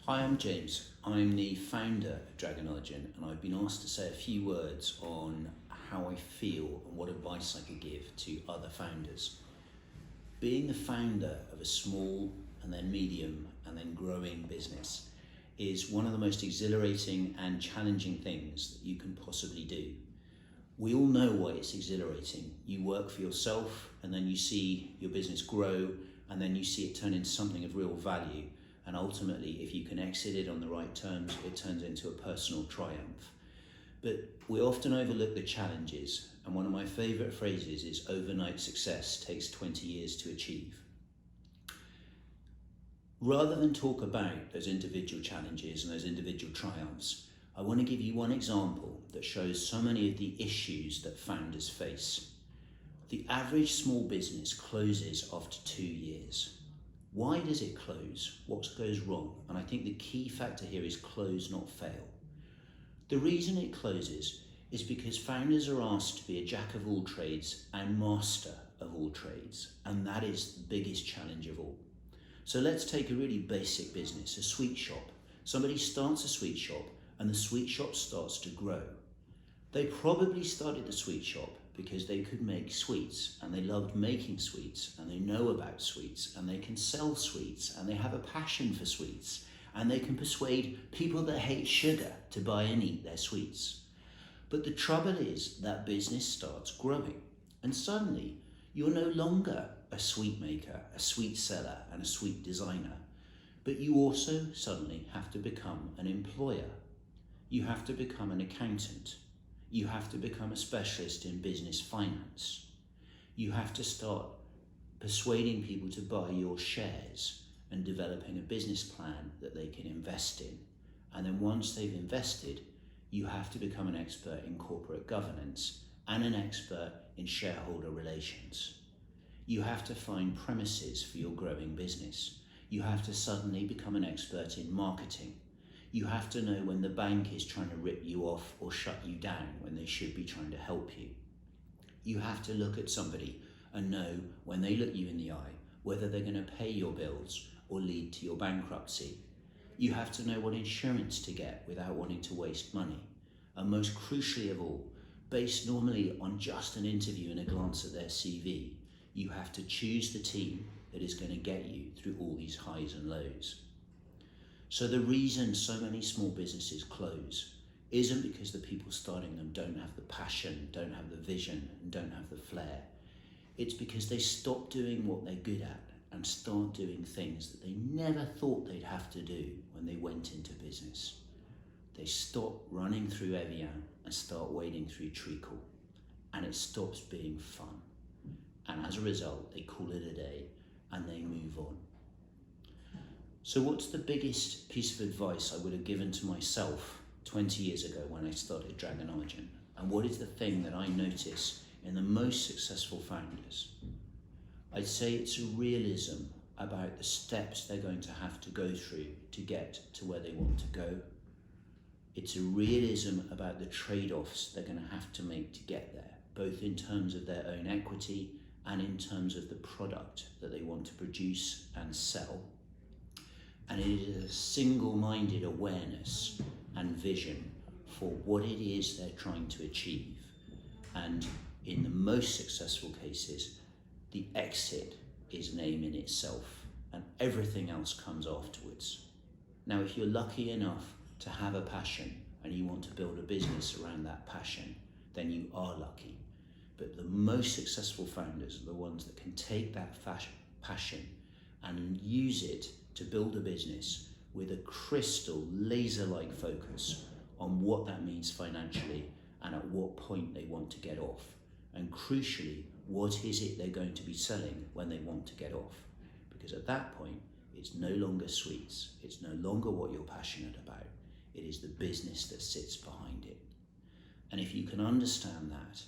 Hi, I'm James. I'm the founder of Dragon Argent, and I've been asked to say a few words on how I feel and what advice I could give to other founders. Being the founder of a small and then medium and then growing business is one of the most exhilarating and challenging things that you can possibly do. We all know why it's exhilarating. You work for yourself and then you see your business grow and then you see it turn into something of real value. And ultimately, if you can exit it on the right terms, it turns into a personal triumph. But we often overlook the challenges. And one of my favorite phrases is overnight success takes 20 years to achieve. Rather than talk about those individual challenges and those individual triumphs, I want to give you one example that shows so many of the issues that founders face. The average small business closes after 2 years. Why does it close? What goes wrong? And I think the key factor here is close, not fail. The reason it closes is because founders are asked to be a jack of all trades and master of all trades. And that is the biggest challenge of all. So let's take a really basic business, a sweet shop. Somebody starts a sweet shop and the sweet shop starts to grow. They probably started the sweet shop because they could make sweets and they loved making sweets and they know about sweets and they can sell sweets and they have a passion for sweets and they can persuade people that hate sugar to buy and eat their sweets. But the trouble is that business starts growing and suddenly you're no longer a sweet maker, a sweet seller and a sweet designer, but you also suddenly have to become an employer. You have to become an accountant. You have to become a specialist in business finance. You have to start persuading people to buy your shares and developing a business plan that they can invest in. And then once they've invested, you have to become an expert in corporate governance and an expert in shareholder relations. You have to find premises for your growing business. You have to suddenly become an expert in marketing. You have to know when the bank is trying to rip you off or shut you down when they should be trying to help you. You have to look at somebody and know when they look you in the eye whether they're going to pay your bills or lead to your bankruptcy. You have to know what insurance to get without wanting to waste money. And most crucially of all, based normally on just an interview and a glance at their CV, you have to choose the team that is going to get you through all these highs and lows. So the reason so many small businesses close isn't because the people starting them don't have the passion, don't have the vision, and don't have the flair. It's because they stop doing what they're good at and start doing things that they never thought they'd have to do when they went into business. They stop running through Evian and start wading through treacle, and it stops being fun. And as a result, they call it a day and they move on. So what's the biggest piece of advice I would have given to myself 20 years ago when I started Dragon Argent? And what is the thing that I notice in the most successful founders? I'd say it's a realism about the steps they're going to have to go through to get to where they want to go. It's a realism about the trade-offs they're going to have to make to get there, both in terms of their own equity and in terms of the product that they want to produce and sell. And it is a single-minded awareness and vision for what it is they're trying to achieve. And in the most successful cases, the exit is an aim in itself and everything else comes afterwards. Now, if you're lucky enough to have a passion and you want to build a business around that passion, then you are lucky. But the most successful founders are the ones that can take that passion and use it to build a business with a crystal laser-like focus on what that means financially and at what point they want to get off. And crucially, what is it they're going to be selling when they want to get off? Because at that point, it's no longer sweets. It's no longer what you're passionate about. It is the business that sits behind it. And if you can understand that,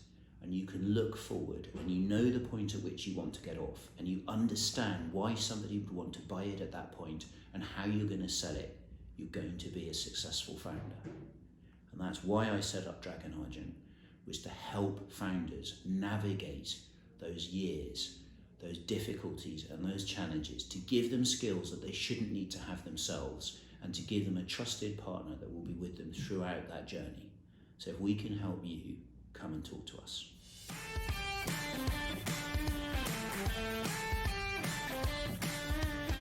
and you can look forward and you know the point at which you want to get off and you understand why somebody would want to buy it at that point and how you're going to sell it, you're going to be a successful founder. And that's why I set up Dragon Argent, was to help founders navigate those years, those difficulties and those challenges, to give them skills that they shouldn't need to have themselves and to give them a trusted partner that will be with them throughout that journey. So if we can help you, come and talk to us.